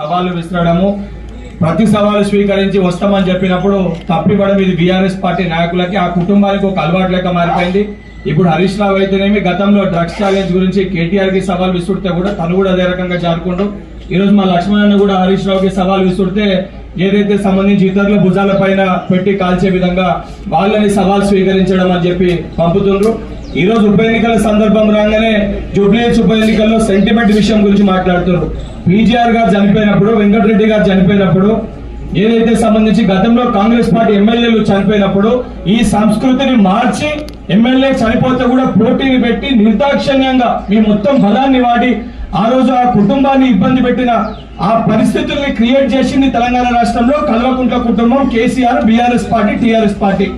సవాళ్లు విసరడము, ప్రతి సవాలు స్వీకరించి వస్తామని చెప్పినప్పుడు తప్పిపడం ఇది బీఆర్ఎస్ పార్టీ నాయకులకి, ఆ కుటుంబానికి ఒక అలవాటు లెక్క మారిపోయింది. ఇప్పుడు హరీష్ రావు అయితేనేమి గతంలో డ్రగ్స్ ఛాలెంజ్ గురించి కేటీఆర్ కి సవాల్ విసుడితే కూడా తను కూడా అదే రకంగా జారుకుంటూ ఈ రోజు మా లక్ష్మణ్ కూడా హరీష్ రావుకి సవాల్ విసుడితే ఏదైతే సంబంధించి ఇతరుల భుజాల పైన పెట్టి కాల్చే విధంగా వాళ్ళని సవాల్ స్వీకరించడం అని చెప్పి పంపుతుండ్రు. ఈ రోజు ఉప ఎన్నికల సందర్భం రాగానే జూబ్లీహిల్స్ ఉప ఎన్నికల్లో సెంటిమెంట్ విషయం గురించి మాట్లాడుతున్నారు. పీజీఆర్ గారు చనిపోయినప్పుడు, వెంకటరెడ్డి గారు చనిపోయినప్పుడు, ఏదైతే సంబంధించి గతంలో కాంగ్రెస్ పార్టీ ఎమ్మెల్యేలు చనిపోయినప్పుడు ఈ సంస్కృతిని మార్చి ఎమ్మెల్యే చనిపోతే కూడా పోటీని పెట్టి నిర్దాక్షిణ్యంగా మీ మొత్తం బలాన్ని వాడి ఆ రోజు ఆ కుటుంబాన్ని ఇబ్బంది పెట్టిన ఆ పరిస్థితుల్ని క్రియేట్ చేసింది తెలంగాణ రాష్ట్రంలో కల్వకుంట్ల కుటుంబం, KCR, BRS party, TRS party.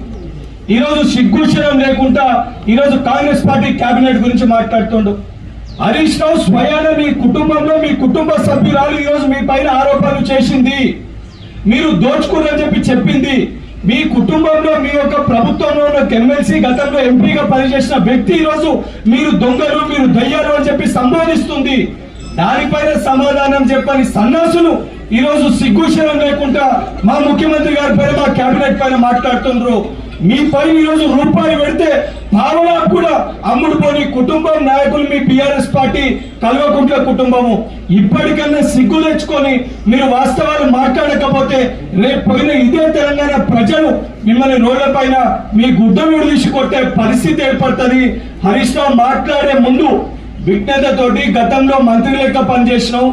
ఈ రోజు సిగ్గుశరం లేకుండా ఈ రోజు కాంగ్రెస్ పార్టీ కేబినెట్ గురించి మాట్లాడుతుండు. హరీష్ రావు స్వయాన మీ కుటుంబంలో మీ కుటుంబ సభ్యురాలు ఈ రోజు మీ పైన ఆరోపణలు చేసింది, మీరు దోచుకున్నారని చెప్పి చెప్పింది. మీ కుటుంబంలో మీ యొక్క ప్రభుత్వంలో ఉన్న ఎమ్మెల్సీ, గతంలో ఎంపీగా పనిచేసిన వ్యక్తి ఈ రోజు మీరు దొంగలు, మీరు దయ్యాలు అని చెప్పి సంబోధిస్తుంది. దానిపైన సమాధానం చెప్పని సన్నాసులు ఈ రోజు సిగ్గుశరం లేకుండా మా ముఖ్యమంత్రి గారి పైన, మా కేబినెట్ పైన మాట్లాడుతున్నారు. మీ పైన ఈ రోజు రూపాయి పెడితే పావలా కూడా అమ్ముడు పోని కుటుంబం నాయకులు మీ బీఆర్ఎస్ పార్టీ కల్వకుంట్ల కుటుంబము. ఇప్పటికన్నా సిగ్గు తెచ్చుకొని మీరు వాస్తవాలు మాట్లాడకపోతే రేపు పోయిన ఇదే తెలంగాణ ప్రజలు మిమ్మల్ని రోడ్ల పైన మీ గుడ్డ మీద తీసి కొట్టే పరిస్థితి ఏర్పడుతుంది. హరీష్ రావు మాట్లాడే ముందు విజ్ఞతతోటి గతంలో మంత్రి లెక్క పనిచేసినావు,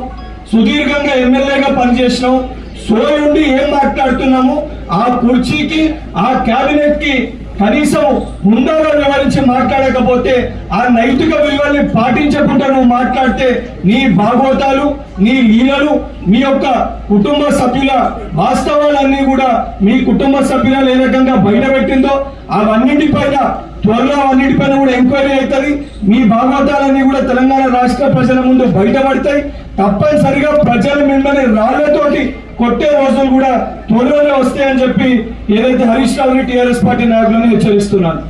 సుదీర్ఘంగా ఎమ్మెల్యేగా పనిచేసినావు, సోయుండి ఏం మాట్లాడుతున్నాము, ఆ కుర్చీకి ఆ కేబినెట్ కి కనీసం హుందాగా వివరించి మాట్లాడకపోతే, ఆ నైతిక విలువల్ని పాటించకుండా నువ్వు మాట్లాడితే నీ భాగవతాలు, నీ లీలలు, మీ యొక్క కుటుంబ సభ్యుల వాస్తవాలన్నీ కూడా మీ కుటుంబ సభ్యులు ఏ రకంగా బయట పెట్టిందో అవన్నింటిపైన త్వరలో అన్నిటిపైన కూడా ఎంక్వైరీ అవుతుంది. మీ భాగవతాలన్నీ కూడా తెలంగాణ రాష్ట్ర ప్రజల ముందు బయటపడతాయి. తప్పనిసరిగా ప్రజలు మిమ్మల్ని రాళ్లతోటి కొట్టే రోజులు కూడా త్వరలోనే వస్తాయని చెప్పి ఏదైతే హరీష్ రావుని టీఆర్ఎస్ పార్టీ నాయకులను హెచ్చరిస్తున్నాను.